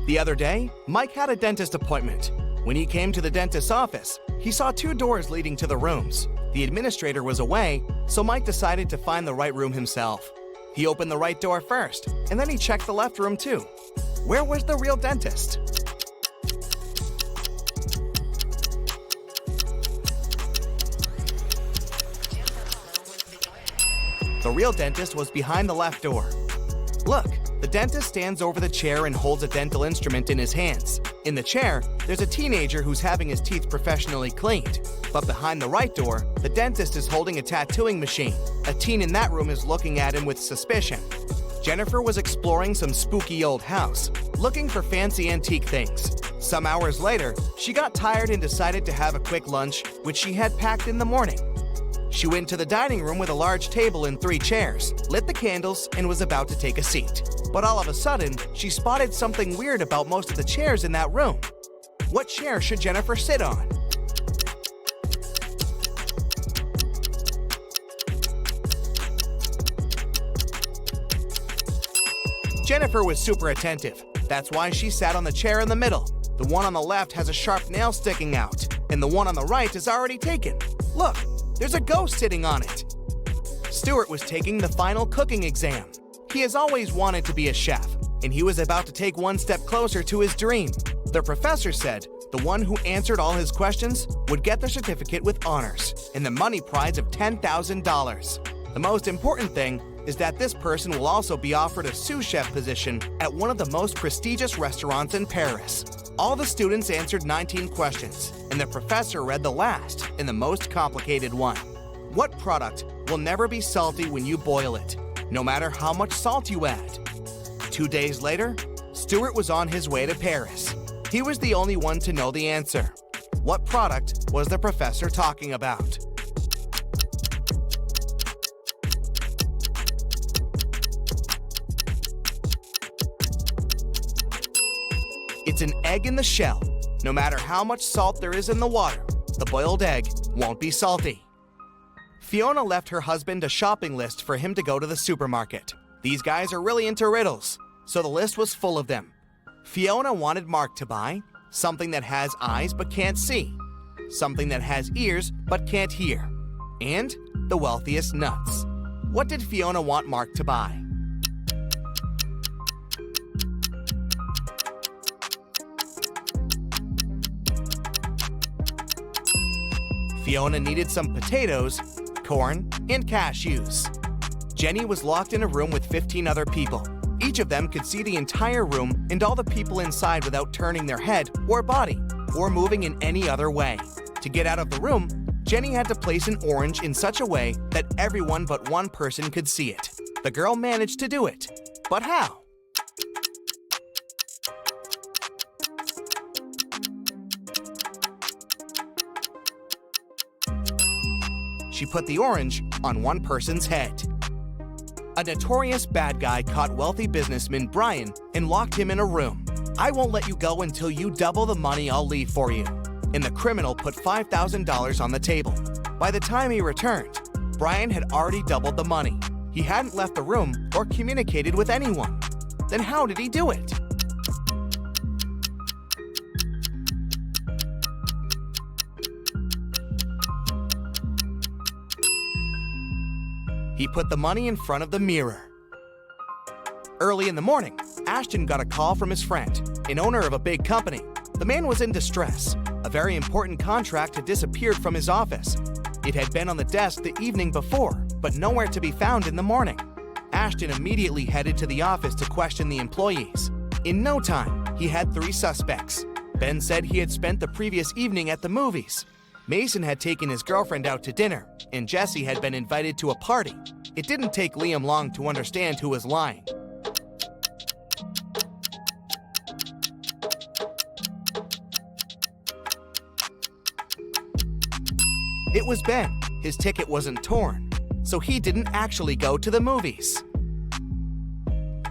The other day, Mike had a dentist appointment. When he came to the dentist's office, he saw 2 doors leading to the rooms. The administrator was away, so Mike decided to find the right room himself. He opened the right door first, and then he checked the left room too. Where was the real dentist? The real dentist was behind the left door. Look, the dentist stands over the chair and holds a dental instrument in his hands. In the chair, there's a teenager who's having his teeth professionally cleaned. But behind the right door, the dentist is holding a tattooing machine. A teen in that room is looking at him with suspicion. Jennifer was exploring some spooky old house, looking for fancy antique things. Some hours later, she got tired and decided to have a quick lunch, which she had packed in the morning. She went to the dining room with a large table and 3 chairs, lit the candles, and was about to take a seat. But all of a sudden, she spotted something weird about most of the chairs in that room. What chair should Jennifer sit on? Jennifer was super attentive. That's why she sat on the chair in the middle. The one on the left has a sharp nail sticking out, and the one on the right is already taken. Look! There's a ghost sitting on it. Stuart was taking the final cooking exam. He has always wanted to be a chef, and he was about to take one step closer to his dream. The professor said the one who answered all his questions would get the certificate with honors and the money prize of $10,000. The most important thing is that this person will also be offered a sous chef position at one of the most prestigious restaurants in Paris. All the students answered 19 questions, and the professor read the last and the most complicated one. What product will never be salty when you boil it, no matter how much salt you add? 2 days later, Stuart was on his way to Paris. He was the only one to know the answer. What product was the professor talking about? It's an egg in the shell. No matter how much salt there is in the water, the boiled egg won't be salty. Fiona left her husband a shopping list for him to go to the supermarket. These guys are really into riddles, so the list was full of them. Fiona wanted Mark to buy something that has eyes but can't see, something that has ears but can't hear, and the wealthiest nuts. What did Fiona want Mark to buy? Fiona needed some potatoes, corn, and cashews. Jenny was locked in a room with 15 other people. Each of them could see the entire room and all the people inside without turning their head or body or moving in any other way. To get out of the room, Jenny had to place an orange in such a way that everyone but one person could see it. The girl managed to do it. But how? She put the orange on one person's head. A notorious bad guy caught wealthy businessman Brian and locked him in a room. "I won't let you go until you double the money I'll leave for you." And the criminal put $5,000 on the table. By the time he returned, Brian had already doubled the money. He hadn't left the room or communicated with anyone. Then how did he do it? He put the money in front of the mirror. Early in the morning, Ashton got a call from his friend, an owner of a big company. The man was in distress. A very important contract had disappeared from his office. It had been on the desk the evening before, but nowhere to be found in the morning. Ashton immediately headed to the office to question the employees. In no time, he had 3 suspects. Ben said he had spent the previous evening at the movies. Mason had taken his girlfriend out to dinner, and Jesse had been invited to a party. It didn't take Liam long to understand who was lying. It was Ben. His ticket wasn't torn, so he didn't actually go to the movies.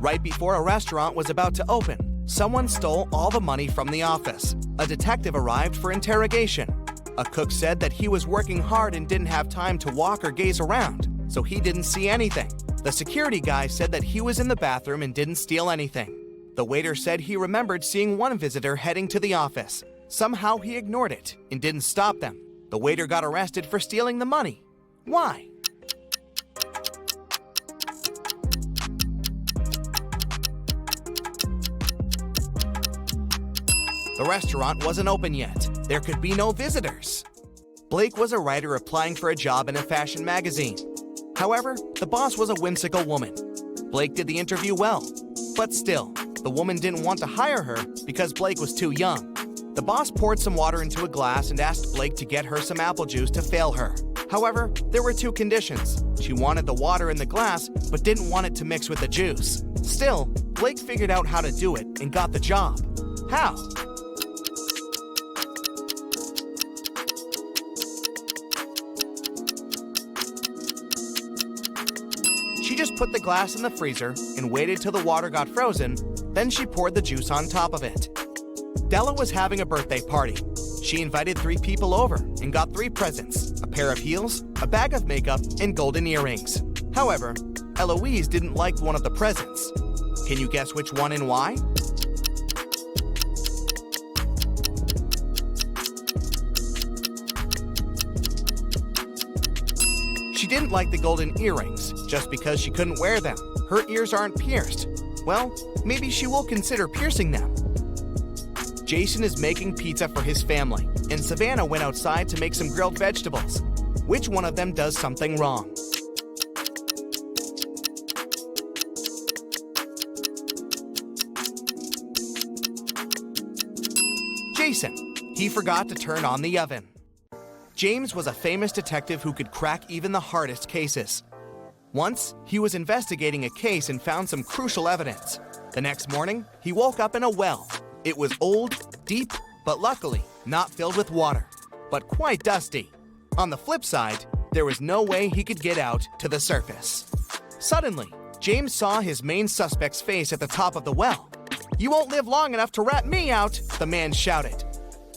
Right before a restaurant was about to open, someone stole all the money from the office. A detective arrived for interrogation. A cook said that he was working hard and didn't have time to walk or gaze around, so he didn't see anything. The security guy said that he was in the bathroom and didn't steal anything. The waiter said he remembered seeing one visitor heading to the office. Somehow he ignored it and didn't stop them. The waiter got arrested for stealing the money. Why? The restaurant wasn't open yet. There could be no visitors. Blake was a writer applying for a job in a fashion magazine. However, the boss was a whimsical woman. Blake did the interview well, but still, the woman didn't want to hire her because Blake was too young. The boss poured some water into a glass and asked Blake to get her some apple juice to fail her. However, there were two conditions. She wanted the water in the glass, but didn't want it to mix with the juice. Still, Blake figured out how to do it and got the job. How? She just put the glass in the freezer and waited till the water got frozen, then she poured the juice on top of it. Della was having a birthday party. She invited 3 people over and got 3 presents, a pair of heels, a bag of makeup, and golden earrings. However, Eloise didn't like one of the presents. Can you guess which one and why? She didn't like the golden earrings just because she couldn't wear them. Her ears aren't pierced. Well, maybe she will consider piercing them. Jason is making pizza for his family, and Savannah went outside to make some grilled vegetables. Which one of them does something wrong? Jason. He forgot to turn on the oven. James was a famous detective who could crack even the hardest cases. Once, he was investigating a case and found some crucial evidence. The next morning, he woke up in a well. It was old, deep, but luckily not filled with water, but quite dusty. On the flip side, there was no way he could get out to the surface. Suddenly, James saw his main suspect's face at the top of the well. "You won't live long enough to rat me out," the man shouted.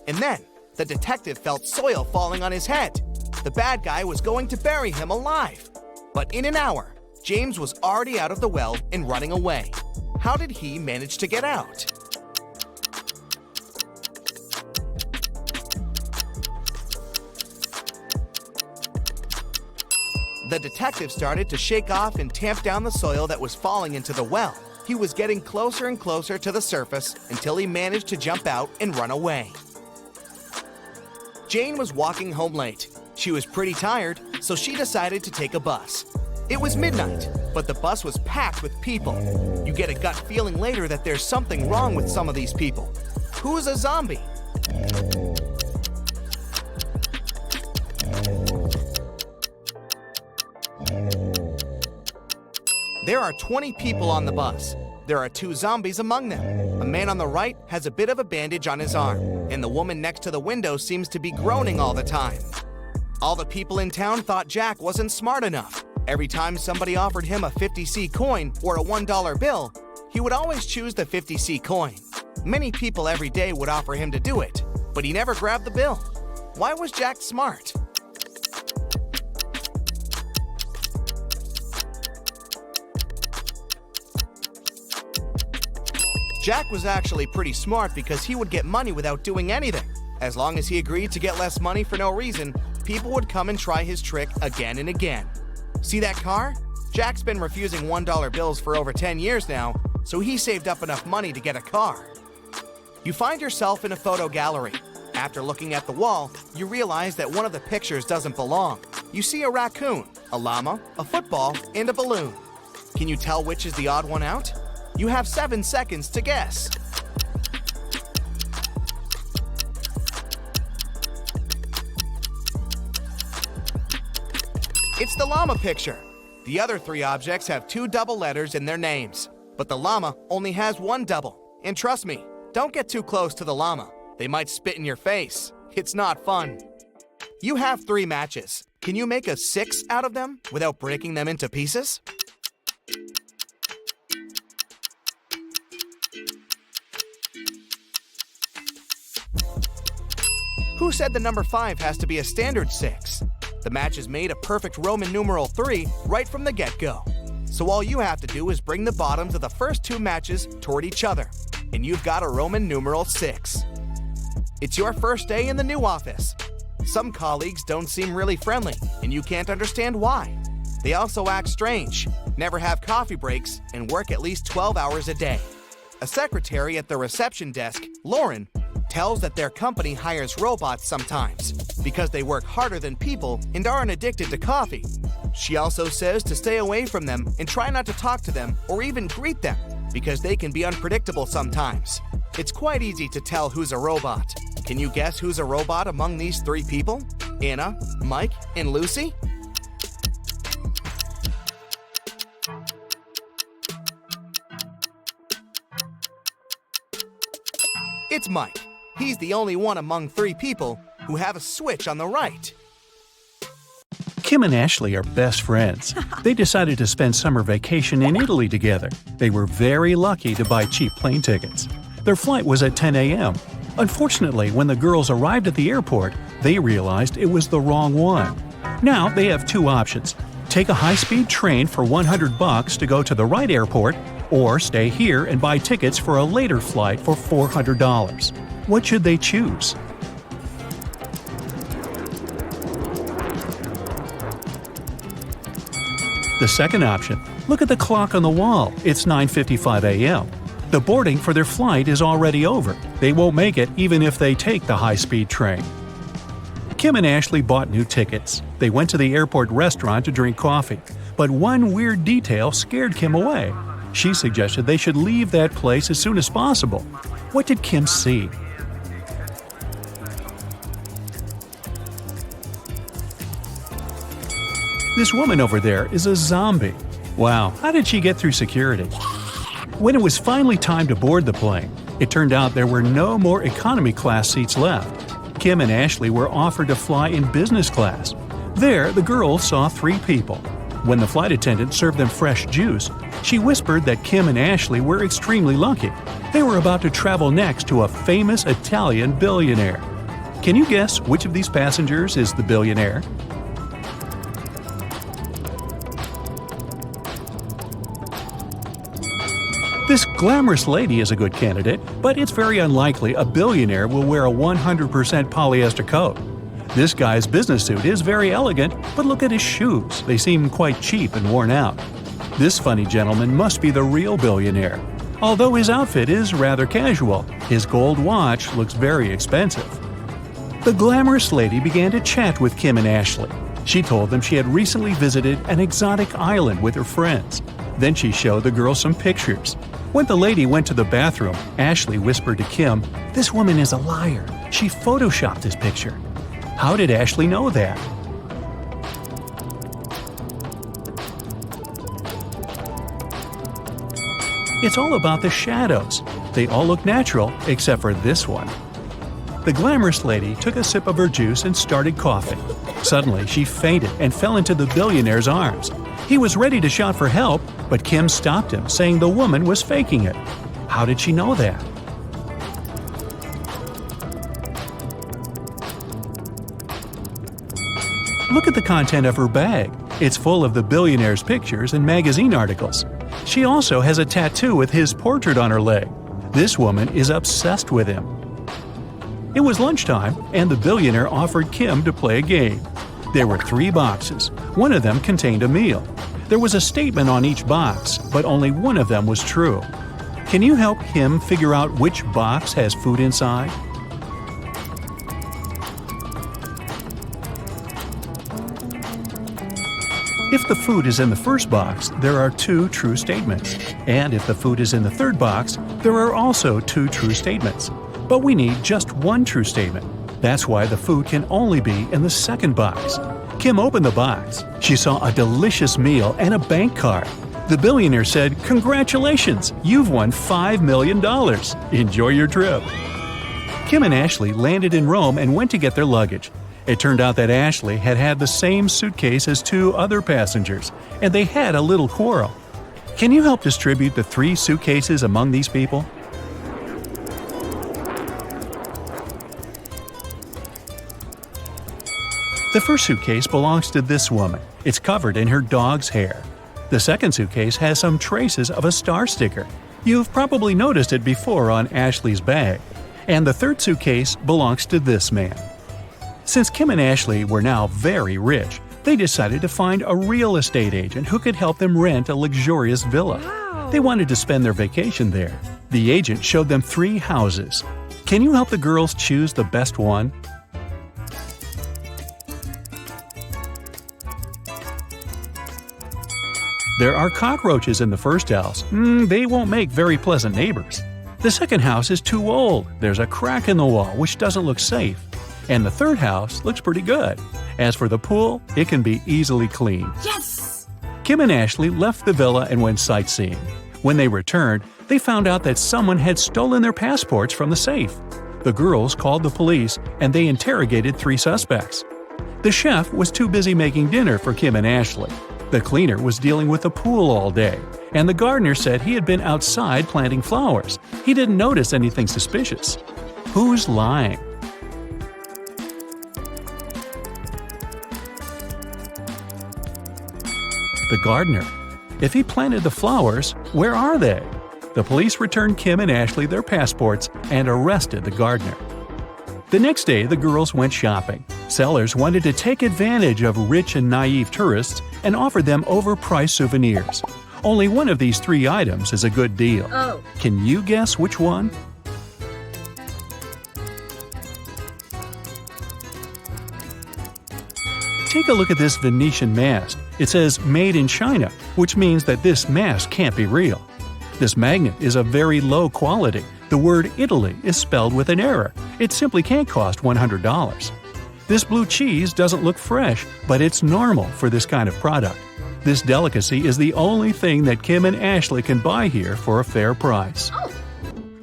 And then, the detective felt soil falling on his head. The bad guy was going to bury him alive. But in an hour, James was already out of the well and running away. How did he manage to get out? The detective started to shake off and tamp down the soil that was falling into the well. He was getting closer and closer to the surface until he managed to jump out and run away. Jane was walking home late. She was pretty tired, so she decided to take a bus. It was midnight, but the bus was packed with people. You get a gut feeling later that there's something wrong with some of these people. Who's a zombie? There are 20 people on the bus. There are 2 zombies among them. A man on the right has a bit of a bandage on his arm, and the woman next to the window seems to be groaning all the time. All the people in town thought Jack wasn't smart enough. Every time somebody offered him a 50C coin or a $1 bill, he would always choose the 50C coin. Many people every day would offer him to do it, but he never grabbed the bill. Why was Jack smart? Jack was actually pretty smart because he would get money without doing anything. As long as he agreed to get less money for no reason, people would come and try his trick again and again. See that car? Jack's been refusing $1 bills for over 10 years now, so he saved up enough money to get a car. You find yourself in a photo gallery. After looking at the wall, you realize that one of the pictures doesn't belong. You see a raccoon, a llama, a football, and a balloon. Can you tell which is the odd one out? You have 7 seconds to guess. It's the llama picture. The other 3 objects have 2 double letters in their names, but the llama only has 1 double. And trust me, don't get too close to the llama. They might spit in your face. It's not fun. You have 3 matches. Can you make a 6 out of them without breaking them into pieces? Who said the number 5 has to be a standard 6? The matches made a perfect Roman numeral 3 right from the get-go. So all you have to do is bring the bottoms of the first two matches toward each other, and you've got a Roman numeral 6. It's your first day in the new office. Some colleagues don't seem really friendly, and you can't understand why. They also act strange, never have coffee breaks, and work at least 12 hours a day. A secretary at the reception desk, Lauren, tells that their company hires robots sometimes because they work harder than people and aren't addicted to coffee. She also says to stay away from them and try not to talk to them or even greet them because they can be unpredictable sometimes. It's quite easy to tell who's a robot. Can you guess who's a robot among these three people? Anna, Mike, and Lucy? It's Mike. He's the only one among three people who have a switch on the right. Kim and Ashley are best friends. They decided to spend summer vacation in Italy together. They were very lucky to buy cheap plane tickets. Their flight was at 10 a.m. Unfortunately, when the girls arrived at the airport, they realized it was the wrong one. Now they have two options: take a high-speed train for $100 to go to the right airport, or stay here and buy tickets for a later flight for $400. What should they choose? The second option. Look at the clock on the wall. It's 9:55 a.m. The boarding for their flight is already over. They won't make it even if they take the high-speed train. Kim and Ashley bought new tickets. They went to the airport restaurant to drink coffee. But one weird detail scared Kim away. She suggested they should leave that place as soon as possible. What did Kim see? This woman over there is a zombie. Wow, how did she get through security? When it was finally time to board the plane, it turned out there were no more economy class seats left. Kim and Ashley were offered to fly in business class. There, the girls saw three people. When the flight attendant served them fresh juice, she whispered that Kim and Ashley were extremely lucky. They were about to travel next to a famous Italian billionaire. Can you guess which of these passengers is the billionaire? This glamorous lady is a good candidate, but it's very unlikely a billionaire will wear a 100% polyester coat. This guy's business suit is very elegant, but look at his shoes. They seem quite cheap and worn out. This funny gentleman must be the real billionaire. Although his outfit is rather casual, his gold watch looks very expensive. The glamorous lady began to chat with Kim and Ashley. She told them she had recently visited an exotic island with her friends. Then she showed the girls some pictures. When the lady went to the bathroom, Ashley whispered to Kim, "This woman is a liar. She photoshopped this picture." How did Ashley know that? It's all about the shadows. They all look natural except for this one. The glamorous lady took a sip of her juice and started coughing. Suddenly, she fainted and fell into the billionaire's arms. He was ready to shout for help, but Kim stopped him, saying the woman was faking it. How did she know that? Look at the content of her bag. It's full of the billionaire's pictures and magazine articles. She also has a tattoo with his portrait on her leg. This woman is obsessed with him. It was lunchtime, and the billionaire offered Kim to play a game. There were 3 boxes. One of them contained a meal. There was a statement on each box, but only one of them was true. Can you help Kim figure out which box has food inside? If the food is in the first box, there are 2 true statements. And if the food is in the third box, there are also 2 true statements. But we need just 1 true statement. That's why the food can only be in the second box. Kim opened the box. She saw a delicious meal and a bank card. The billionaire said, "Congratulations, you've won $5 million. Enjoy your trip." Kim and Ashley landed in Rome and went to get their luggage. It turned out that Ashley had had the same suitcase as 2 other passengers, and they had a little quarrel. Can you help distribute the 3 suitcases among these people? The first suitcase belongs to this woman. It's covered in her dog's hair. The second suitcase has some traces of a star sticker. You've probably noticed it before on Ashley's bag. And the third suitcase belongs to this man. Since Kim and Ashley were now very rich, they decided to find a real estate agent who could help them rent a luxurious villa. Wow. They wanted to spend their vacation there. The agent showed them 3 houses. Can you help the girls choose the best one? There are cockroaches in the first house. They won't make very pleasant neighbors. The second house is too old. There's a crack in the wall which doesn't look safe. And the third house looks pretty good. As for the pool, it can be easily cleaned. Yes! Kim and Ashley left the villa and went sightseeing. When they returned, they found out that someone had stolen their passports from the safe. The girls called the police and they interrogated 3 suspects. The chef was too busy making dinner for Kim and Ashley. The cleaner was dealing with the pool all day, and the gardener said he had been outside planting flowers. He didn't notice anything suspicious. Who's lying? The gardener. If he planted the flowers, where are they? The police returned Kim and Ashley their passports and arrested the gardener. The next day, the girls went shopping. Sellers wanted to take advantage of rich and naive tourists and offered them overpriced souvenirs. Only one of these 3 items is a good deal. Oh. Can you guess which one? Take a look at this Venetian mask. It says "Made in China," which means that this mask can't be real. This magnet is of very low quality. The word Italy is spelled with an error. It simply can't cost $100. This blue cheese doesn't look fresh, but it's normal for this kind of product. This delicacy is the only thing that Kim and Ashley can buy here for a fair price. Oh.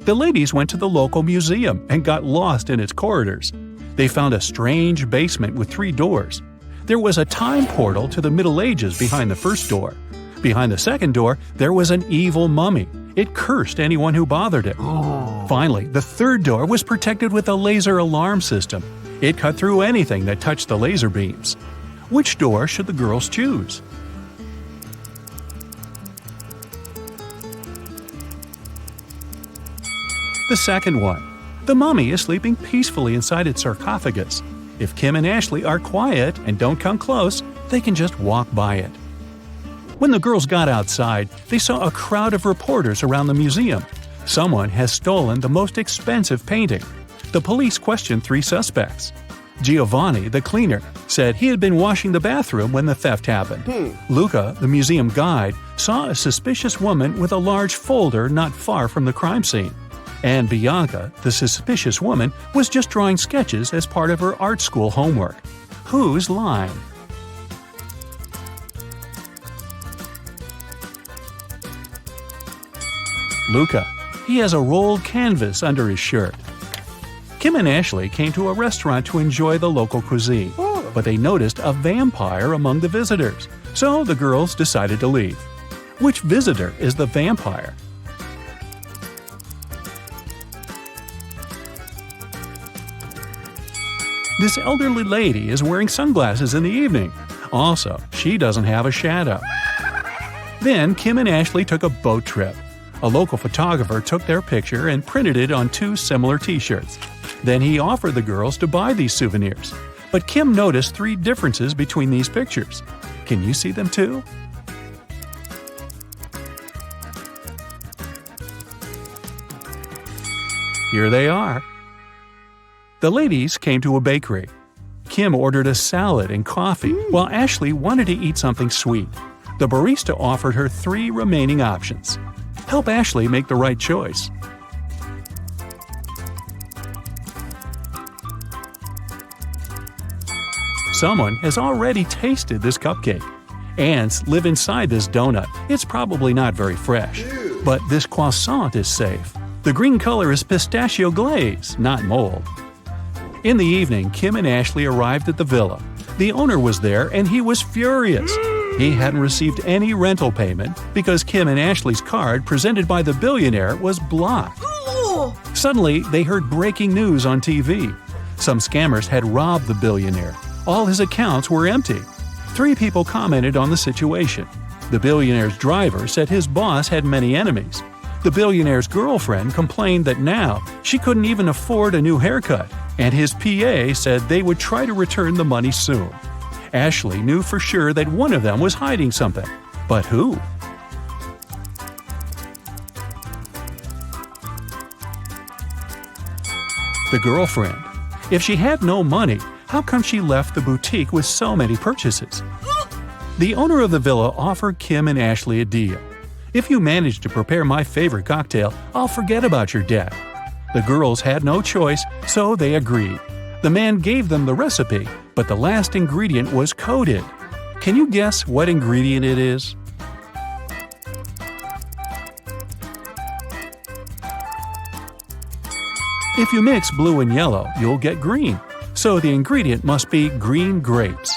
The ladies went to the local museum and got lost in its corridors. They found a strange basement with 3 doors. There was a time portal to the Middle Ages behind the first door. Behind the second door, there was an evil mummy. It cursed anyone who bothered it. Finally, the third door was protected with a laser alarm system. It cut through anything that touched the laser beams. Which door should the girls choose? The second one. The mummy is sleeping peacefully inside its sarcophagus. If Kim and Ashley are quiet and don't come close, they can just walk by it. When the girls got outside, they saw a crowd of reporters around the museum. Someone has stolen the most expensive painting. The police questioned 3 suspects. Giovanni, the cleaner, said he had been washing the bathroom when the theft happened. Luca, the museum guide, saw a suspicious woman with a large folder not far from the crime scene. And Bianca, the suspicious woman, was just drawing sketches as part of her art school homework. Who's lying? Luca. He has a rolled canvas under his shirt. Kim and Ashley came to a restaurant to enjoy the local cuisine, but they noticed a vampire among the visitors, so the girls decided to leave. Which visitor is the vampire? This elderly lady is wearing sunglasses in the evening. Also, she doesn't have a shadow. Then Kim and Ashley took a boat trip. A local photographer took their picture and printed it on 2 similar t-shirts. Then he offered the girls to buy these souvenirs. But Kim noticed 3 differences between these pictures. Can you see them too? Here they are. The ladies came to a bakery. Kim ordered a salad and coffee, while Ashley wanted to eat something sweet. The barista offered her 3 remaining options. Help Ashley make the right choice. Someone has already tasted this cupcake. Ants live inside this donut. It's probably not very fresh. But this croissant is safe. The green color is pistachio glaze, not mold. In the evening, Kim and Ashley arrived at the villa. The owner was there and he was furious. He hadn't received any rental payment because Kim and Ashley's card presented by the Billionaire was blocked. Suddenly, they heard breaking news on TV. Some scammers had robbed the Billionaire. All his accounts were empty. 3 people commented on the situation. The billionaire's driver said his boss had many enemies. The billionaire's girlfriend complained that now she couldn't even afford a new haircut, and his PA said they would try to return the money soon. Ashley knew for sure that one of them was hiding something. But who? The girlfriend. If she had no money, how come she left the boutique with so many purchases? The owner of the villa offered Kim and Ashley a deal. If you manage to prepare my favorite cocktail, I'll forget about your debt. The girls had no choice, so they agreed. The man gave them the recipe, but the last ingredient was coded. Can you guess what ingredient it is? If you mix blue and yellow, you'll get green. So the ingredient must be green grapes.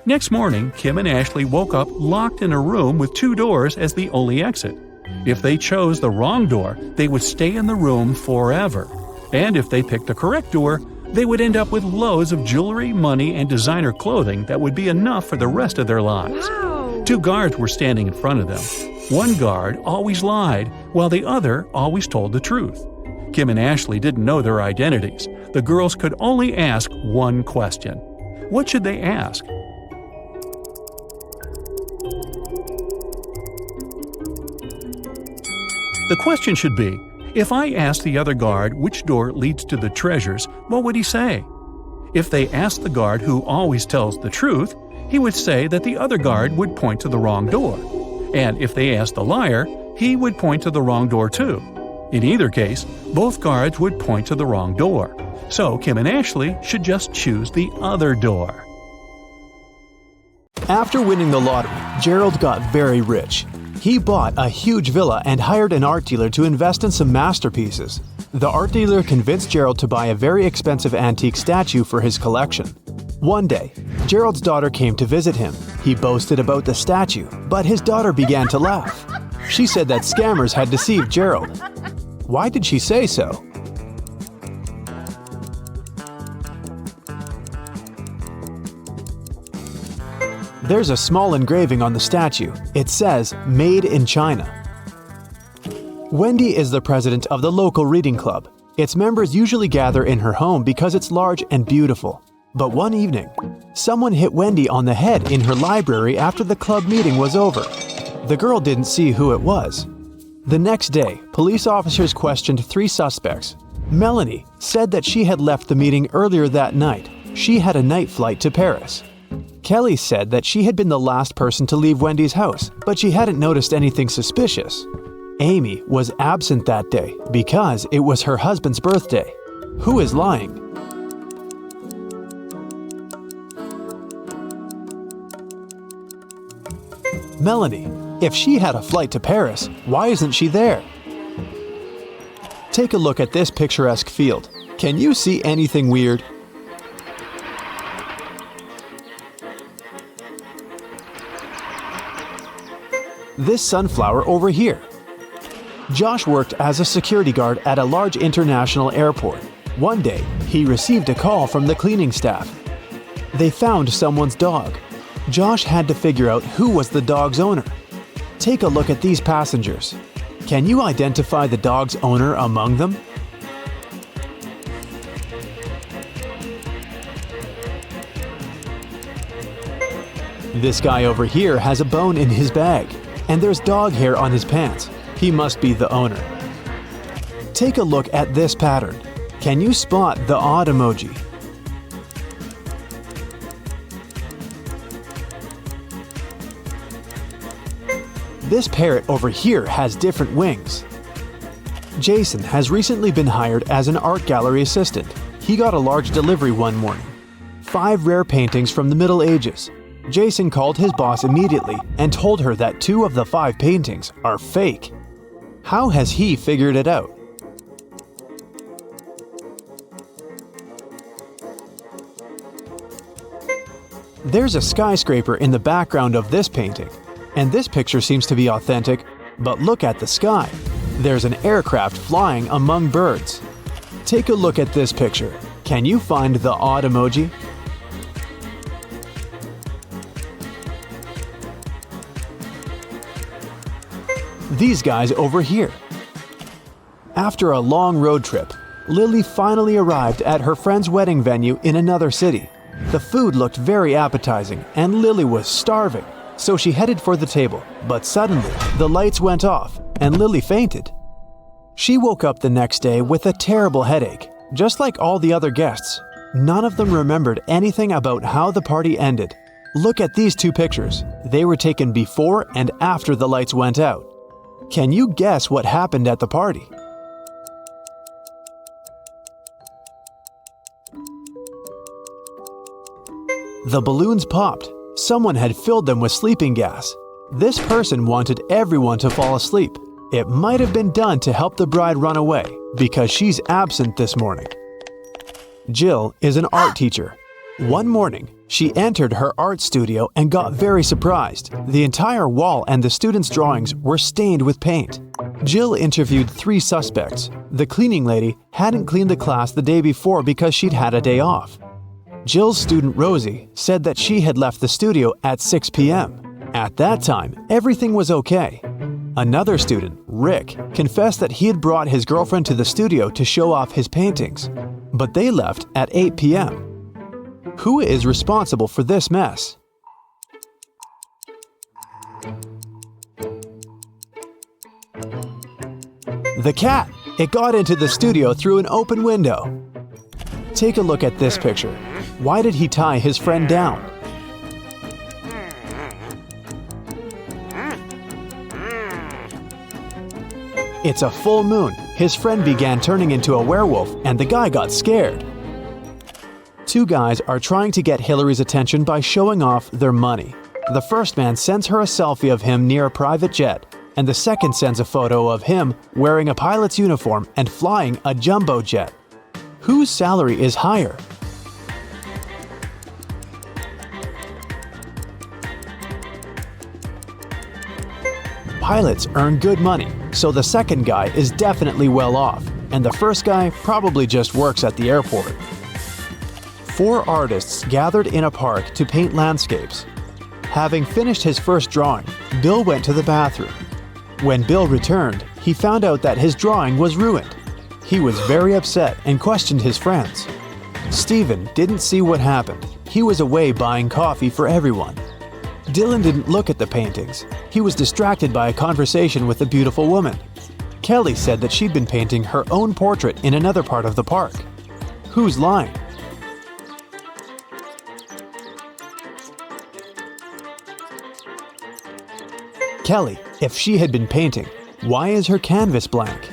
Next morning, Kim and Ashley woke up locked in a room with 2 doors as the only exit. If they chose the wrong door, they would stay in the room forever. And if they picked the correct door, they would end up with loads of jewelry, money, and designer clothing that would be enough for the rest of their lives. Wow. 2 guards were standing in front of them. One guard always lied, while the other always told the truth. Kim and Ashley didn't know their identities. The girls could only ask one question. What should they ask? The question should be, if I asked the other guard which door leads to the treasures, what would he say? If they asked the guard who always tells the truth, he would say that the other guard would point to the wrong door. And if they asked the liar, he would point to the wrong door too. In either case, both guards would point to the wrong door. So Kim and Ashley should just choose the other door. After winning the lottery, Gerald got very rich. He bought a huge villa and hired an art dealer to invest in some masterpieces. The art dealer convinced Gerald to buy a very expensive antique statue for his collection. One day, Gerald's daughter came to visit him. He boasted about the statue, but his daughter began to laugh. She said that scammers had deceived Gerald. Why did she say so? There's a small engraving on the statue. It says, "Made in China." Wendy is the president of the local reading club. Its members usually gather in her home because it's large and beautiful. But one evening, someone hit Wendy on the head in her library after the club meeting was over. The girl didn't see who it was. The next day, police officers questioned 3 suspects. Melanie said that she had left the meeting earlier that night. She had a night flight to Paris. Kelly said that she had been the last person to leave Wendy's house, but she hadn't noticed anything suspicious. Amy was absent that day because it was her husband's birthday. Who is lying? Melanie. If she had a flight to Paris, why isn't she there? Take a look at this picturesque field. Can you see anything weird? This sunflower over here. Josh worked as a security guard at a large international airport. One day, he received a call from the cleaning staff. They found someone's dog. Josh had to figure out who was the dog's owner. Take a look at these passengers. Can you identify the dog's owner among them? This guy over here has a bone in his bag, and there's dog hair on his pants. He must be the owner. Take a look at this pattern. Can you spot the odd emoji? This parrot over here has different wings. Jason has recently been hired as an art gallery assistant. He got a large delivery one morning. 5 rare paintings from the Middle Ages. Jason called his boss immediately and told her that 2 of the 5 paintings are fake. How has he figured it out? There's a skyscraper in the background of this painting. And this picture seems to be authentic, but look at the sky. There's an aircraft flying among birds. Take a look at this picture. Can you find the odd emoji? These guys over here. After a long road trip, Lily finally arrived at her friend's wedding venue in another city. The food looked very appetizing and Lily was starving, so she headed for the table. But suddenly, the lights went off and Lily fainted. She woke up the next day with a terrible headache. Just like all the other guests, none of them remembered anything about how the party ended. Look at these two pictures. They were taken before and after the lights went out. Can you guess what happened at the party? The balloons popped. Someone had filled them with sleeping gas. This person wanted everyone to fall asleep. It might have been done to help the bride run away because she's absent this morning. Jill is an art teacher. One morning, she entered her art studio and got very surprised. The entire wall and the students' drawings were stained with paint. Jill interviewed 3 suspects. The cleaning lady hadn't cleaned the class the day before because she'd had a day off. Jill's student Rosie said that she had left the studio at 6 p.m. At that time, everything was okay. Another student, Rick, confessed that he had brought his girlfriend to the studio to show off his paintings, but they left at 8 p.m. Who is responsible for this mess? The cat! It got into the studio through an open window. Take a look at this picture. Why did he tie his friend down? It's a full moon. His friend began turning into a werewolf and the guy got scared. 2 guys are trying to get Hillary's attention by showing off their money. The first man sends her a selfie of him near a private jet, and the second sends a photo of him wearing a pilot's uniform and flying a jumbo jet. Whose salary is higher? Pilots earn good money, so the second guy is definitely well off, and the first guy probably just works at the airport. 4 artists gathered in a park to paint landscapes. Having finished his first drawing, Bill went to the bathroom. When Bill returned, he found out that his drawing was ruined. He was very upset and questioned his friends. Steven didn't see what happened. He was away buying coffee for everyone. Dylan didn't look at the paintings. He was distracted by a conversation with a beautiful woman. Kelly said that she'd been painting her own portrait in another part of the park. Who's lying? Kelly, if she had been painting, why is her canvas blank?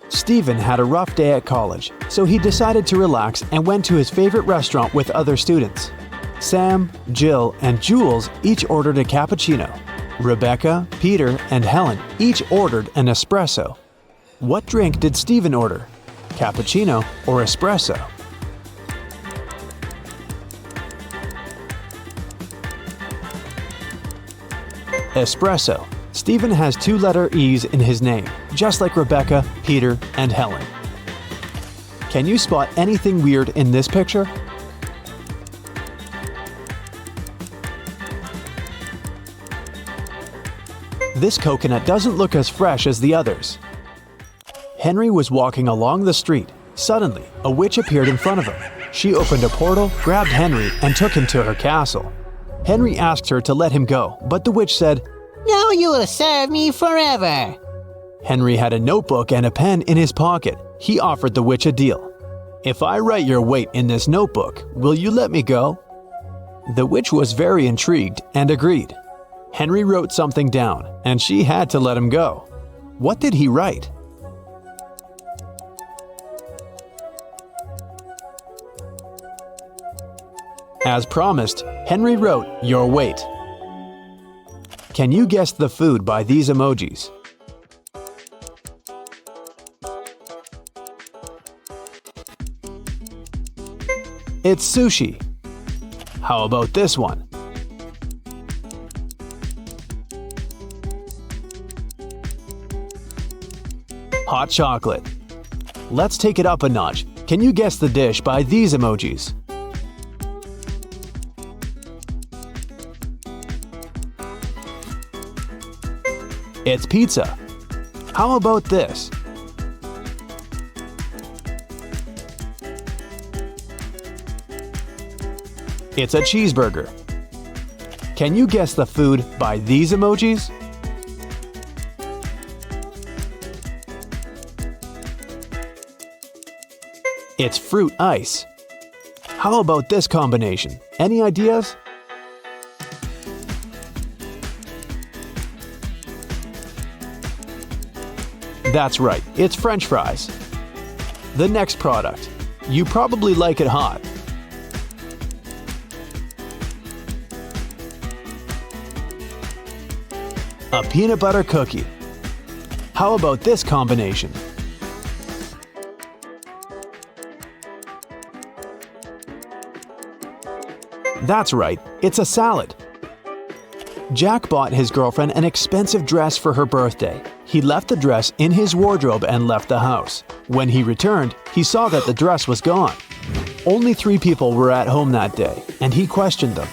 Steven had a rough day at college, so he decided to relax and went to his favorite restaurant with other students. Sam, Jill, and Jules each ordered a cappuccino. Rebecca, Peter, and Helen each ordered an espresso. What drink did Steven order? Cappuccino or espresso? Espresso. Steven has 2-letter E's in his name, just like Rebecca, Peter, and Helen. Can you spot anything weird in this picture? This coconut doesn't look as fresh as the others. Henry was walking along the street. Suddenly, a witch appeared in front of him. She opened a portal, grabbed Henry, and took him to her castle. Henry asked her to let him go, but the witch said, "Now you will serve me forever." Henry had a notebook and a pen in his pocket. He offered the witch a deal. "If I write your weight in this notebook, will you let me go?" The witch was very intrigued and agreed. Henry wrote something down, and she had to let him go. What did he write? As promised, Henry wrote, "Your weight." Can you guess the food by these emojis? It's sushi. How about this one? Hot chocolate. Let's take it up a notch. Can you guess the dish by these emojis? It's pizza. How about this? It's a cheeseburger. Can you guess the food by these emojis? It's fruit ice. How about this combination? Any ideas? That's right, it's French fries. The next product. You probably like it hot. A peanut butter cookie. How about this combination? That's right, it's a salad. Jack bought his girlfriend an expensive dress for her birthday. He left the dress in his wardrobe and left the house. When he returned, he saw that the dress was gone. Only 3 people were at home that day, and he questioned them.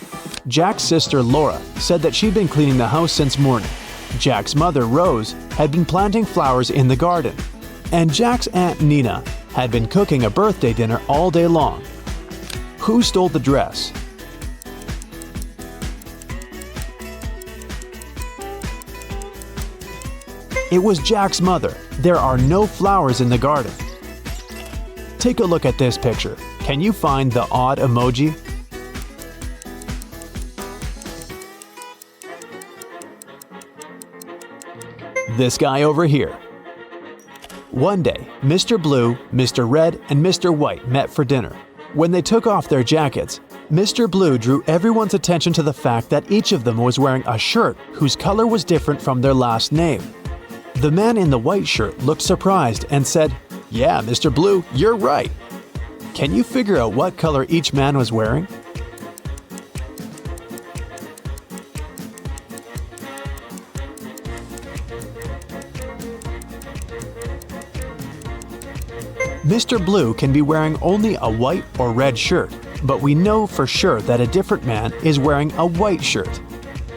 Jack's sister Laura said that she'd been cleaning the house since morning. Jack's mother, Rose, had been planting flowers in the garden. And Jack's aunt Nina had been cooking a birthday dinner all day long. Who stole the dress? It was Jack's mother. There are no flowers in the garden. Take a look at this picture. Can you find the odd emoji? This guy over here. One day, Mr. Blue, Mr. Red, and Mr. White met for dinner. When they took off their jackets, Mr. Blue drew everyone's attention to the fact that each of them was wearing a shirt whose color was different from their last name. The man in the white shirt looked surprised and said, "Yeah, Mr. Blue, you're right." Can you figure out what color each man was wearing? Mr. Blue can be wearing only a white or red shirt, but we know for sure that a different man is wearing a white shirt.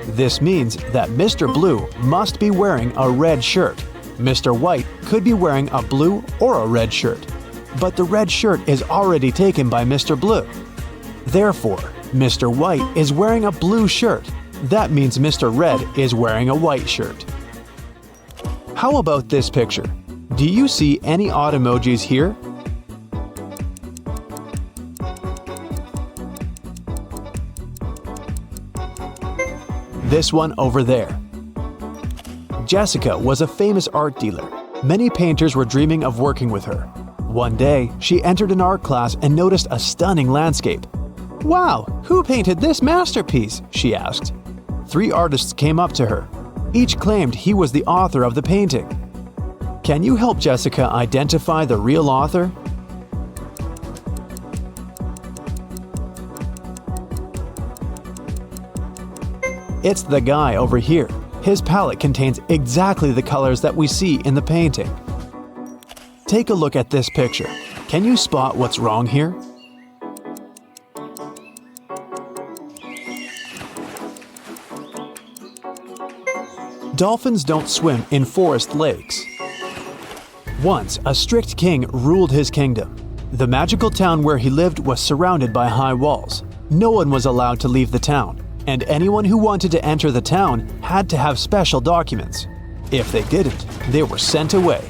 This means that Mr. Blue must be wearing a red shirt. Mr. White could be wearing a blue or a red shirt, but the red shirt is already taken by Mr. Blue. Therefore, Mr. White is wearing a blue shirt. That means Mr. Red is wearing a white shirt. How about this picture? Do you see any odd emojis here? This one over there. Jessica was a famous art dealer. Many painters were dreaming of working with her. One day, she entered an art class and noticed a stunning landscape. "Wow, who painted this masterpiece?" she asked. 3 artists came up to her. Each claimed he was the author of the painting. Can you help Jessica identify the real author? It's the guy over here. His palette contains exactly the colors that we see in the painting. Take a look at this picture. Can you spot what's wrong here? Dolphins don't swim in forest lakes. Once, a strict king ruled his kingdom. The magical town where he lived was surrounded by high walls. No one was allowed to leave the town, and anyone who wanted to enter the town had to have special documents. If they didn't, they were sent away.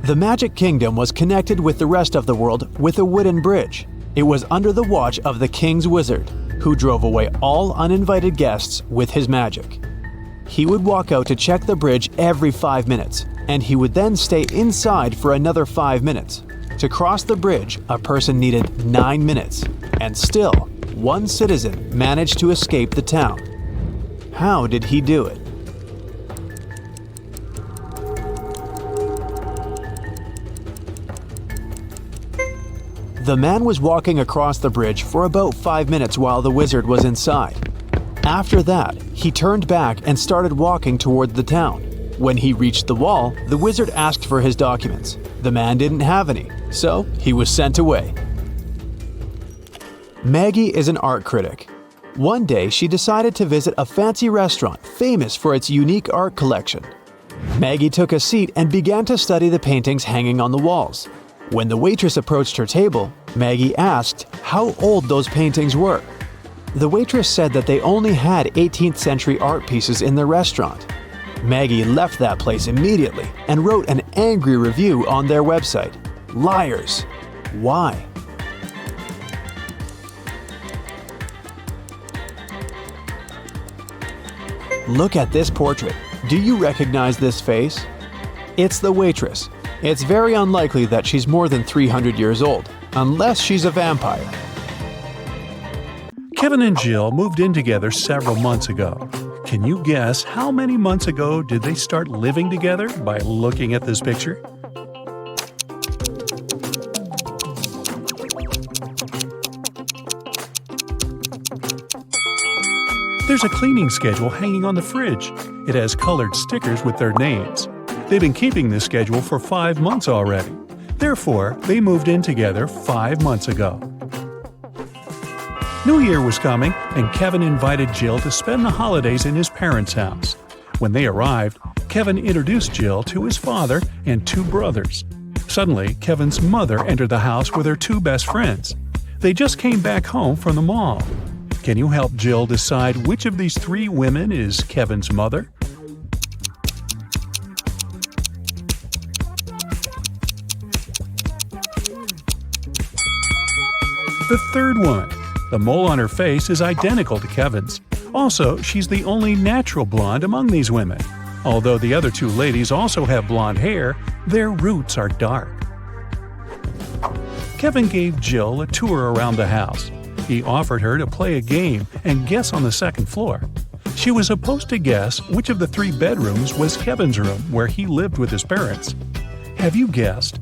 The Magic Kingdom was connected with the rest of the world with a wooden bridge. It was under the watch of the king's wizard, who drove away all uninvited guests with his magic. He would walk out to check the bridge every 5 minutes, and he would then stay inside for another 5 minutes. To cross the bridge, a person needed 9 minutes, and still, one citizen managed to escape the town. How did he do it? The man was walking across the bridge for about 5 minutes while the wizard was inside. After that, he turned back and started walking toward the town. When he reached the wall, the wizard asked for his documents. The man didn't have any, so he was sent away. Maggie is an art critic. One day, she decided to visit a fancy restaurant famous for its unique art collection. Maggie took a seat and began to study the paintings hanging on the walls. When the waitress approached her table, Maggie asked how old those paintings were. The waitress said that they only had 18th century art pieces in the restaurant. Maggie left that place immediately and wrote an angry review on their website. Liars. Why? Look at this portrait. Do you recognize this face? It's the waitress. It's very unlikely that she's more than 300 years old, unless she's a vampire. Kevin and Jill moved in together several months ago. Can you guess how many months ago did they start living together by looking at this picture? There's a cleaning schedule hanging on the fridge. It has colored stickers with their names. They've been keeping this schedule for 5 months already. Therefore, they moved in together 5 months ago. New Year was coming, and Kevin invited Jill to spend the holidays in his parents' house. When they arrived, Kevin introduced Jill to his father and 2 brothers. Suddenly, Kevin's mother entered the house with her 2 best friends. They just came back home from the mall. Can you help Jill decide which of these 3 women is Kevin's mother? The third woman. The mole on her face is identical to Kevin's. Also, she's the only natural blonde among these women. Although the other 2 ladies also have blonde hair, their roots are dark. Kevin gave Jill a tour around the house. He offered her to play a game and guess on the second floor. She was supposed to guess which of the 3 bedrooms was Kevin's room where he lived with his parents. Have you guessed?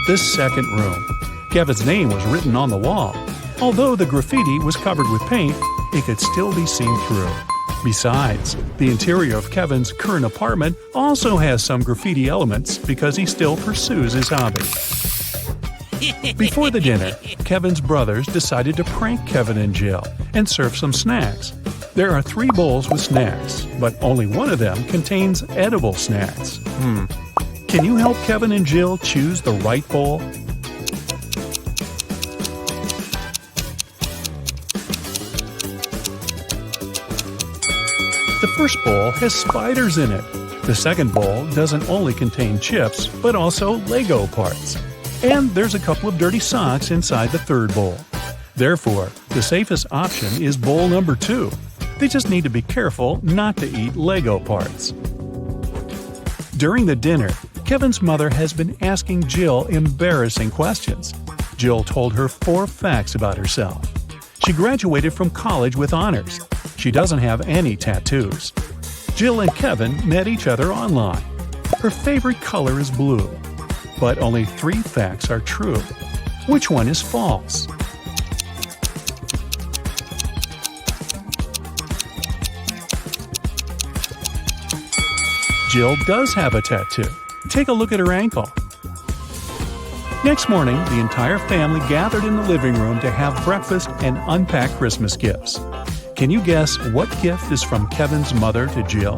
The second room. Kevin's name was written on the wall. Although the graffiti was covered with paint, it could still be seen through. Besides, the interior of Kevin's current apartment also has some graffiti elements because he still pursues his hobby. Before the dinner, Kevin's brothers decided to prank Kevin and Jill and serve some snacks. There are 3 bowls with snacks, but only one of them contains edible snacks. Can you help Kevin and Jill choose the right bowl? The first bowl has spiders in it. The second bowl doesn't only contain chips, but also Lego parts. And there's a couple of dirty socks inside the third bowl. Therefore, the safest option is bowl number 2. They just need to be careful not to eat Lego parts. During the dinner, Kevin's mother has been asking Jill embarrassing questions. Jill told her 4 facts about herself. She graduated from college with honors. She doesn't have any tattoos. Jill and Kevin met each other online. Her favorite color is blue. But only 3 facts are true. Which one is false? Jill does have a tattoo. Take a look at her ankle. Next morning, the entire family gathered in the living room to have breakfast and unpack Christmas gifts. Can you guess what gift is from Kevin's mother to Jill?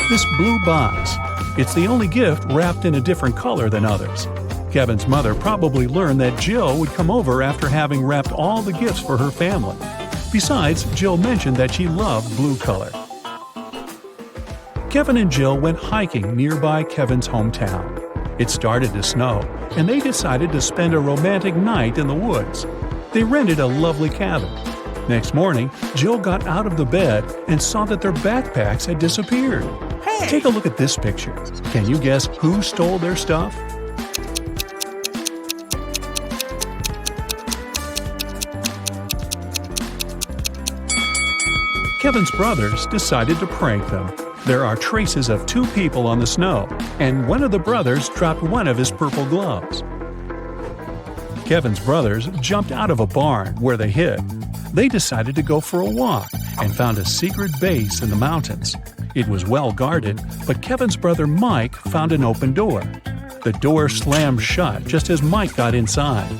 This blue box. It's the only gift wrapped in a different color than others. Kevin's mother probably learned that Jill would come over after having wrapped all the gifts for her family. Besides, Jill mentioned that she loved blue color. Kevin and Jill went hiking nearby Kevin's hometown. It started to snow, and they decided to spend a romantic night in the woods. They rented a lovely cabin. Next morning, Jill got out of the bed and saw that their backpacks had disappeared. Hey! Take a look at this picture. Can you guess who stole their stuff? Kevin's brothers decided to prank them. There are traces of 2 people on the snow, and one of the brothers dropped one of his purple gloves. Kevin's brothers jumped out of a barn where they hid. They decided to go for a walk and found a secret base in the mountains. It was well guarded, but Kevin's brother Mike found an open door. The door slammed shut just as Mike got inside.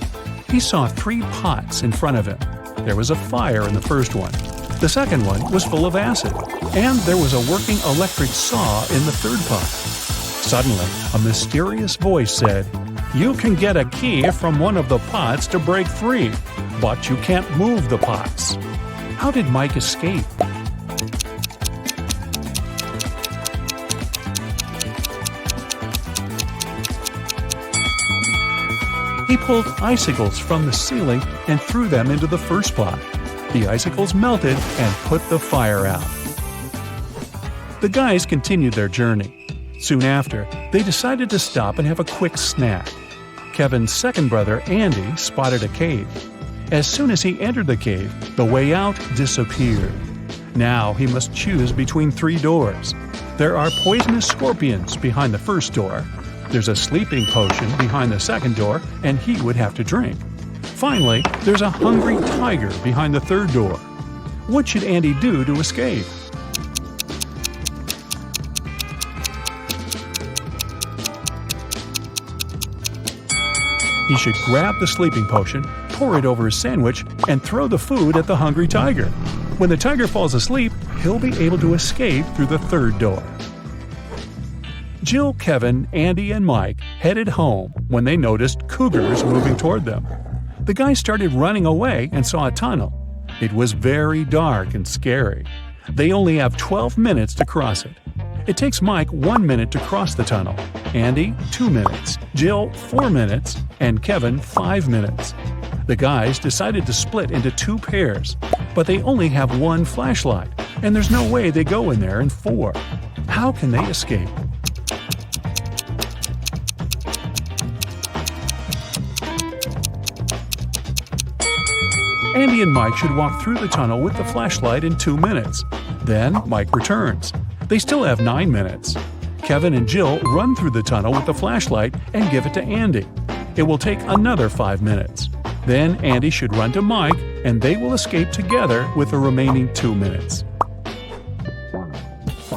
He saw 3 pots in front of him. There was a fire in the first one. The second one was full of acid, and there was a working electric saw in the third pot. Suddenly, a mysterious voice said, "You can get a key from one of the pots to break free, but you can't move the pots." How did Mike escape? He pulled icicles from the ceiling and threw them into the first pot. The icicles melted and put the fire out. The guys continued their journey. Soon after, they decided to stop and have a quick snack. Kevin's second brother, Andy, spotted a cave. As soon as he entered the cave, the way out disappeared. Now he must choose between 3 doors. There are poisonous scorpions behind the first door. There's a sleeping potion behind the second door, and he would have to drink. Finally, there's a hungry tiger behind the third door. What should Andy do to escape? He should grab the sleeping potion, pour it over his sandwich, and throw the food at the hungry tiger. When the tiger falls asleep, he'll be able to escape through the third door. Jill, Kevin, Andy, and Mike headed home when they noticed cougars moving toward them. The guys started running away and saw a tunnel. It was very dark and scary. They only have 12 minutes to cross it. It takes Mike 1 minute to cross the tunnel, Andy 2 minutes, Jill 4 minutes, and Kevin 5 minutes. The guys decided to split into 2 pairs, but they only have 1 flashlight, and there's no way they go in there in 4. How can they escape? Andy and Mike should walk through the tunnel with the flashlight in 2 minutes. Then Mike returns. They still have 9 minutes. Kevin and Jill run through the tunnel with the flashlight and give it to Andy. It will take another 5 minutes. Then Andy should run to Mike, and they will escape together with the remaining 2 minutes.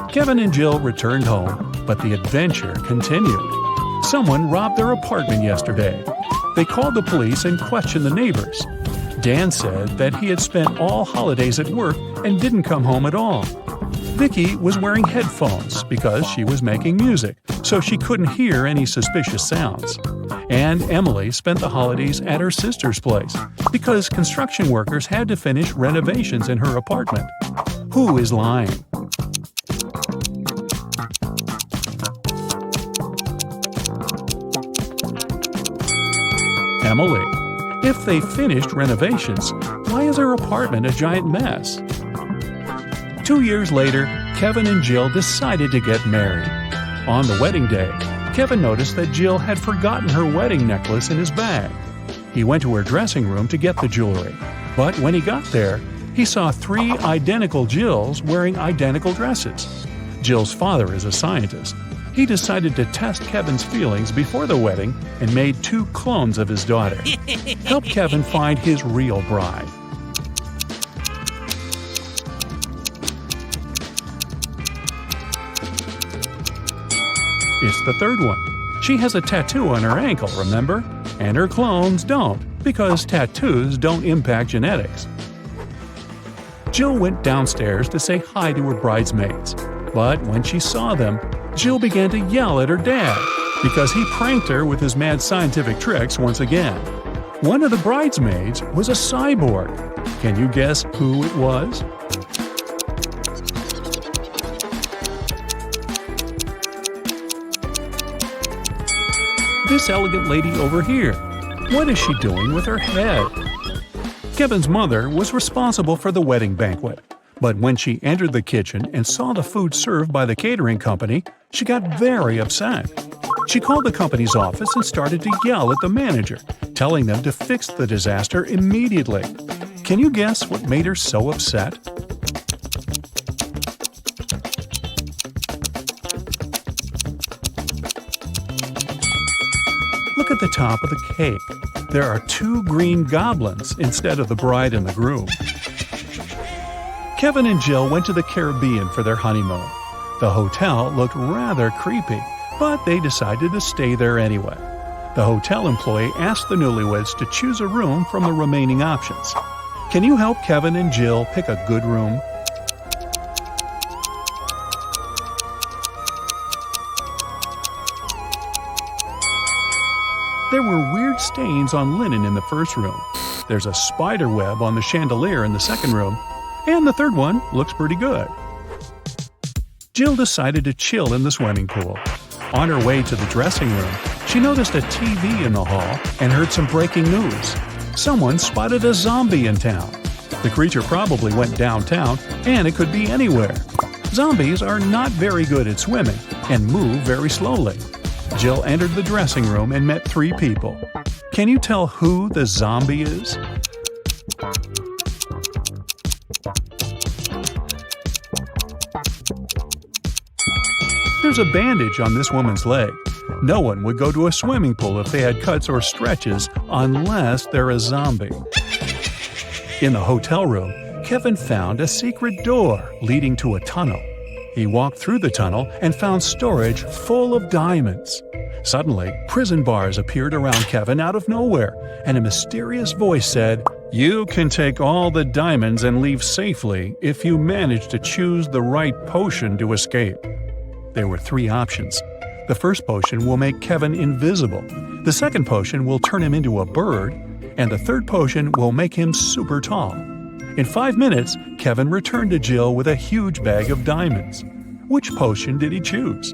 Kevin and Jill returned home, but the adventure continued. Someone robbed their apartment yesterday. They called the police and questioned the neighbors. Dan said that he had spent all holidays at work and didn't come home at all. Vicky was wearing headphones because she was making music, so she couldn't hear any suspicious sounds. And Emily spent the holidays at her sister's place because construction workers had to finish renovations in her apartment. Who is lying? Emily. If they finished renovations, why is her apartment a giant mess? 2 years later, Kevin and Jill decided to get married. On the wedding day, Kevin noticed that Jill had forgotten her wedding necklace in his bag. He went to her dressing room to get the jewelry, but when he got there, he saw 3 identical Jills wearing identical dresses. Jill's father is a scientist. He decided to test Kevin's feelings before the wedding and made 2 clones of his daughter. Help Kevin find his real bride. It's the third one. She has a tattoo on her ankle, remember? And her clones don't, because tattoos don't impact genetics. Jill went downstairs to say hi to her bridesmaids, but when she saw them, Jill began to yell at her dad because he pranked her with his mad scientific tricks once again. One of the bridesmaids was a cyborg. Can you guess who it was? This elegant lady over here. What is she doing with her head? Kevin's mother was responsible for the wedding banquet. But when she entered the kitchen and saw the food served by the catering company, she got very upset. She called the company's office and started to yell at the manager, telling them to fix the disaster immediately. Can you guess what made her so upset? Look at the top of the cake. There are 2 green goblins instead of the bride and the groom. Kevin and Jill went to the Caribbean for their honeymoon. The hotel looked rather creepy, but they decided to stay there anyway. The hotel employee asked the newlyweds to choose a room from the remaining options. Can you help Kevin and Jill pick a good room? There were weird stains on linen in the first room. There's a spider web on the chandelier in the second room. And the third one looks pretty good. Jill decided to chill in the swimming pool. On her way to the dressing room, she noticed a TV in the hall and heard some breaking news. Someone spotted a zombie in town. The creature probably went downtown, and it could be anywhere. Zombies are not very good at swimming and move very slowly. Jill entered the dressing room and met 3 people. Can you tell who the zombie is? There's a bandage on this woman's leg. No one would go to a swimming pool if they had cuts or stretches unless they're a zombie. In the hotel room, Kevin found a secret door leading to a tunnel. He walked through the tunnel and found storage full of diamonds. Suddenly, prison bars appeared around Kevin out of nowhere, and a mysterious voice said, "You can take all the diamonds and leave safely if you manage to choose the right potion to escape." There were 3 options. The first potion will make Kevin invisible. The second potion will turn him into a bird. And the third potion will make him super tall. In 5 minutes, Kevin returned to Jill with a huge bag of diamonds. Which potion did he choose?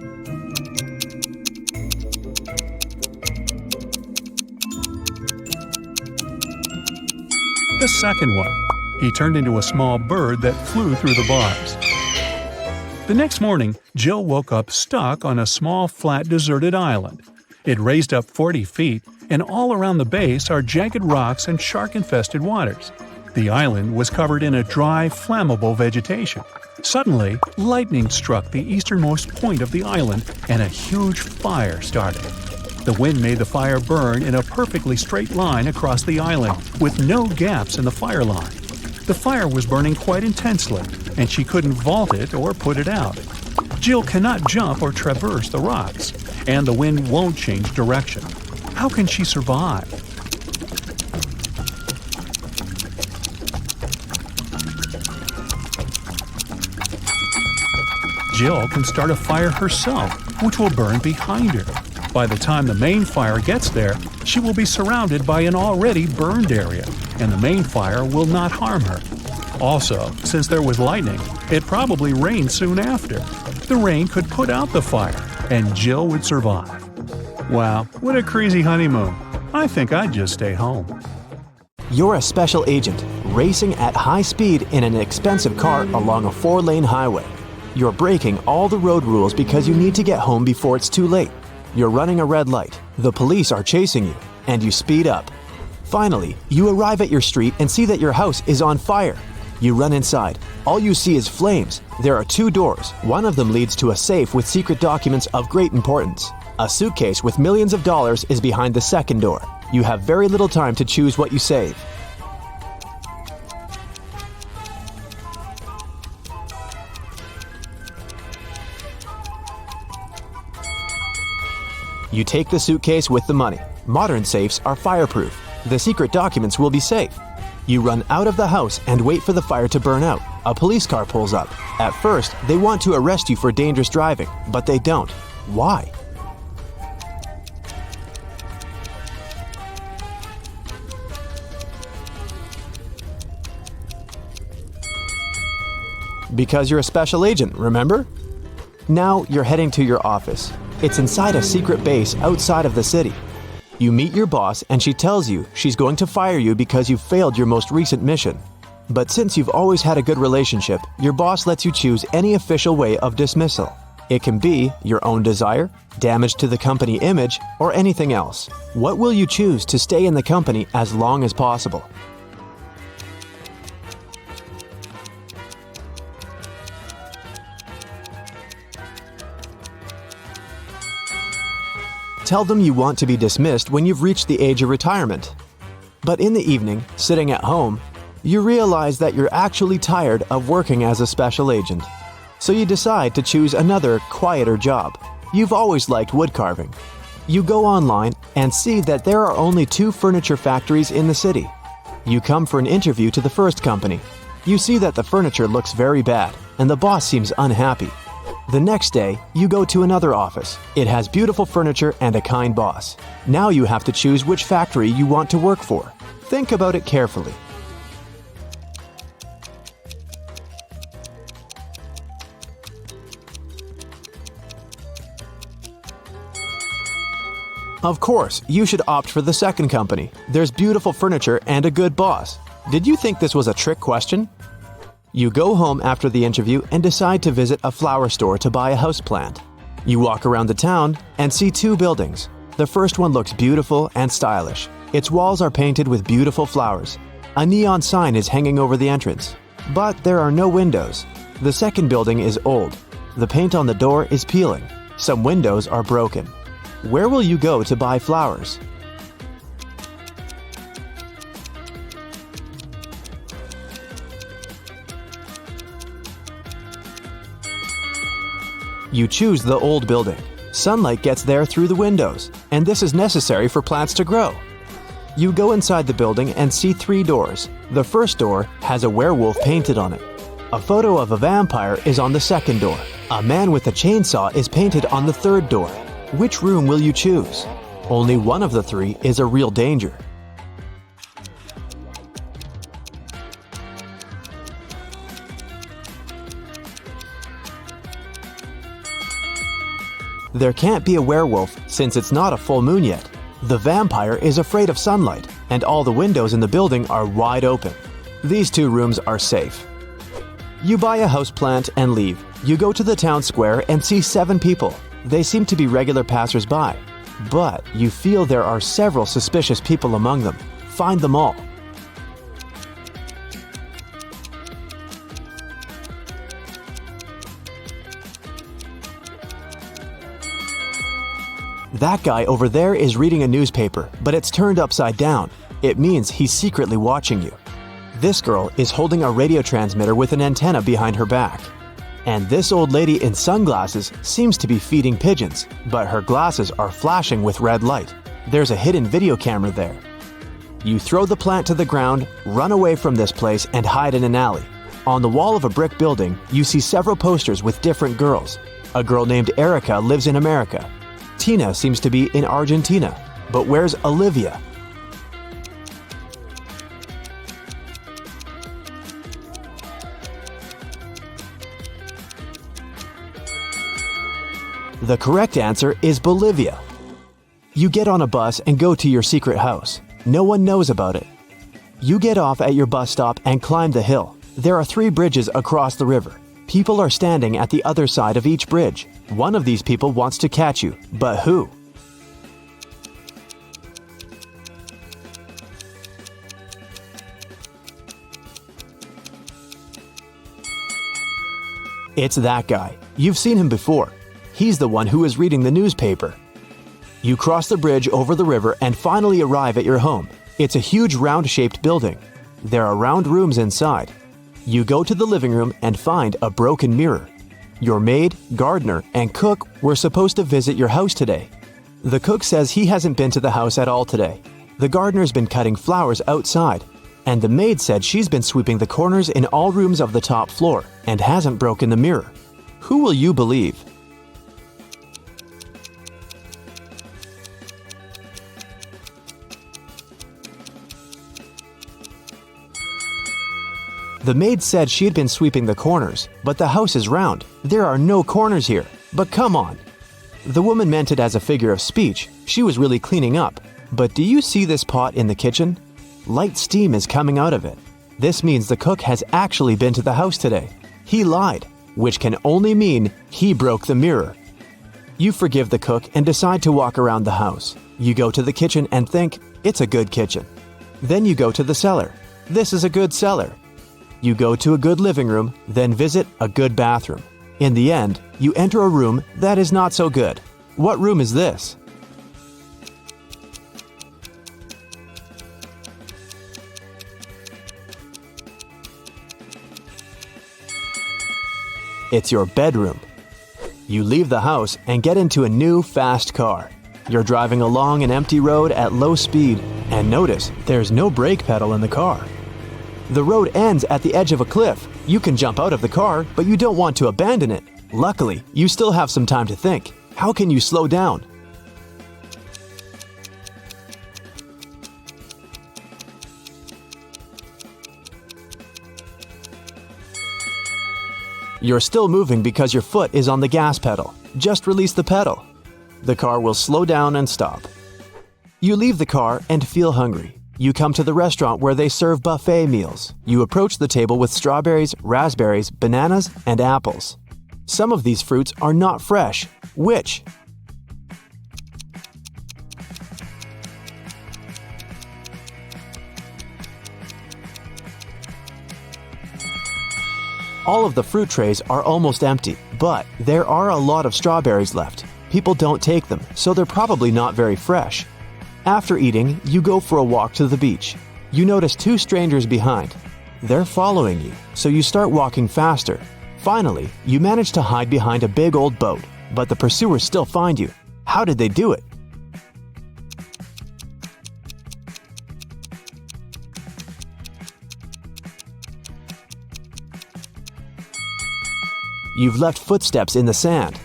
The second one. He turned into a small bird that flew through the bars. The next morning, Jill woke up stuck on a small, flat, deserted island. It raised up 40 feet, and all around the base are jagged rocks and shark-infested waters. The island was covered in a dry, flammable vegetation. Suddenly, lightning struck the easternmost point of the island, and a huge fire started. The wind made the fire burn in a perfectly straight line across the island, with no gaps in the fire line. The fire was burning quite intensely, and she couldn't vault it or put it out. Jill cannot jump or traverse the rocks, and the wind won't change direction. How can she survive? Jill can start a fire herself, which will burn behind her. By the time the main fire gets there, she will be surrounded by an already burned area, and the main fire will not harm her. Also, since there was lightning, it probably rained soon after. The rain could put out the fire, and Jill would survive. Wow, what a crazy honeymoon. I think I'd just stay home. You're a special agent, racing at high speed in an expensive car along a 4-lane highway. You're breaking all the road rules because you need to get home before it's too late. You're running a red light, the police are chasing you, and you speed up. Finally, you arrive at your street and see that your house is on fire. You run inside. All you see is flames. There are 2 doors. One of them leads to a safe with secret documents of great importance. A suitcase with millions of dollars is behind the second door. You have very little time to choose what you save. You take the suitcase with the money. Modern safes are fireproof. The secret documents will be safe. You run out of the house and wait for the fire to burn out. A police car pulls up. At first, they want to arrest you for dangerous driving, but they don't. Why? Because you're a special agent, remember? Now you're heading to your office. It's inside a secret base outside of the city. You meet your boss and she tells you she's going to fire you because you failed your most recent mission. But since you've always had a good relationship, your boss lets you choose any official way of dismissal. It can be your own desire, damage to the company image, or anything else. What will you choose to stay in the company as long as possible? Tell them you want to be dismissed when you've reached the age of retirement. But in the evening, sitting at home, you realize that you're actually tired of working as a special agent. so you decide to choose another, quieter job. You've always liked wood carving. You go online and see that there are only 2 furniture factories in the city. You come for an interview to the first company. You see that the furniture looks very bad, and the boss seems unhappy. The next day, you go to another office. It has beautiful furniture and a kind boss. Now you have to choose which factory you want to work for. Think about it carefully. Of course, you should opt for the second company. There's beautiful furniture and a good boss. Did you think this was a trick question? You go home after the interview and decide to visit a flower store to buy a houseplant. You walk around the town and see 2 buildings. The first one looks beautiful and stylish. Its walls are painted with beautiful flowers. A neon sign is hanging over the entrance. But there are no windows. The second building is old. The paint on the door is peeling. Some windows are broken. Where will you go to buy flowers? You choose the old building. Sunlight gets there through the windows, and this is necessary for plants to grow. You go inside the building and see 3 doors. The first door has a werewolf painted on it. A photo of a vampire is on the second door. A man with a chainsaw is painted on the third door. Which room will you choose? Only one of the 3 is a real danger. There can't be a werewolf since it's not a full moon yet. The vampire is afraid of sunlight, and all the windows in the building are wide open. These 2 rooms are safe. You buy a houseplant and leave. You go to the town square and see 7 people. They seem to be regular passers-by, but you feel there are several suspicious people among them. Find them all. That guy over there is reading a newspaper, but it's turned upside down. It means he's secretly watching you. This girl is holding a radio transmitter with an antenna behind her back. And this old lady in sunglasses seems to be feeding pigeons, but her glasses are flashing with red light. There's a hidden video camera there. You throw the plant to the ground, run away from this place, and hide in an alley. On the wall of a brick building, you see several posters with different girls. A girl named Erica lives in America. Tina seems to be in Argentina. But where's Olivia? The correct answer is Bolivia. You get on a bus and go to your secret house. No one knows about it. You get off at your bus stop and climb the hill. There are 3 bridges across the river. People are standing at the other side of each bridge. One of these people wants to catch you, but who? It's that guy. You've seen him before. He's the one who is reading the newspaper. You cross the bridge over the river and finally arrive at your home. It's a huge round-shaped building. There are round rooms inside. You go to the living room and find a broken mirror. Your maid, gardener, and cook were supposed to visit your house today. The cook says he hasn't been to the house at all today. The gardener's been cutting flowers outside, and the maid said she's been sweeping the corners in all rooms of the top floor and hasn't broken the mirror. Who will you believe? The maid said she had been sweeping the corners, but the house is round. There are no corners here. But come on. The woman meant it as a figure of speech. She was really cleaning up. But do you see this pot in the kitchen? Light steam is coming out of it. This means the cook has actually been to the house today. He lied, which can only mean he broke the mirror. You forgive the cook and decide to walk around the house. You go to the kitchen and think, it's a good kitchen. Then you go to the cellar. This is a good cellar. You go to a good living room, then visit a good bathroom. In the end, you enter a room that is not so good. What room is this? It's your bedroom. You leave the house and get into a new, fast car. You're driving along an empty road at low speed, and notice there's no brake pedal in the car. The road ends at the edge of a cliff. You can jump out of the car, but you don't want to abandon it. Luckily, you still have some time to think. How can you slow down? You're still moving because your foot is on the gas pedal. Just release the pedal. The car will slow down and stop. You leave the car and feel hungry. You come to the restaurant where they serve buffet meals. You approach the table with strawberries, raspberries, bananas, and apples. Some of these fruits are not fresh. Which? All of the fruit trays are almost empty, but there are a lot of strawberries left. People don't take them, so they're probably not very fresh. After eating, you go for a walk to the beach. You notice two strangers behind. They're following you, so you start walking faster. Finally, you manage to hide behind a big old boat, but the pursuers still find you. How did they do it? You've left footsteps in the sand.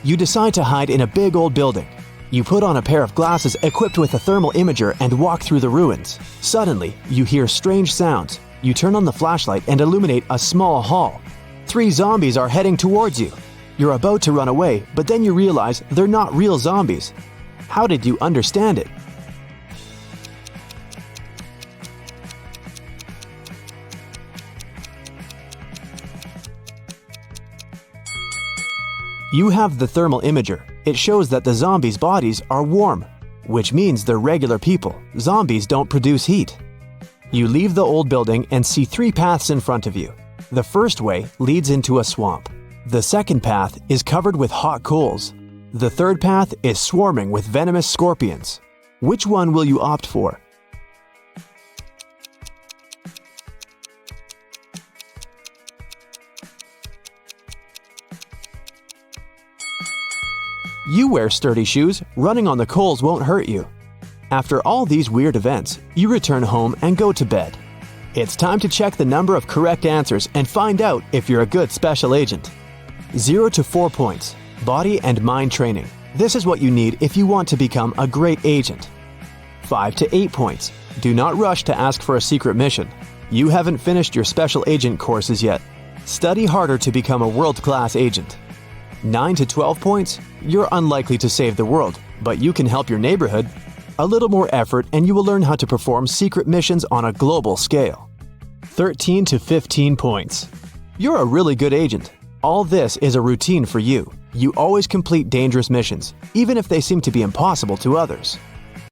You decide to hide in a big old building. You put on a pair of glasses equipped with a thermal imager and walk through the ruins. Suddenly, you hear strange sounds. You turn on the flashlight and illuminate a small hall. 3 zombies are heading towards you. You're about to run away, but then you realize they're not real zombies. How did you understand it? You have the thermal imager. It shows that the zombies' bodies are warm, which means they're regular people. Zombies don't produce heat. You leave the old building and see 3 paths in front of you. The first way leads into a swamp. The second path is covered with hot coals. The third path is swarming with venomous scorpions. Which one will you opt for? You wear sturdy shoes. Running on the coals won't hurt you. After all these weird events, you return home and go to bed. It's time to check the number of correct answers and find out if you're a good special agent. 0 to 4 points. Body and mind training. This is what you need if you want to become a great agent. 5 to 8 points. Do not rush to ask for a secret mission. You haven't finished your special agent courses yet. Study harder to become a world-class agent. 9 to 12 points. You're unlikely to save the world, but you can help your neighborhood. A little more effort and you will learn how to perform secret missions on a global scale. 13 to 15 points. You're a really good agent. All this is a routine for you. You always complete dangerous missions, even if they seem to be impossible to others.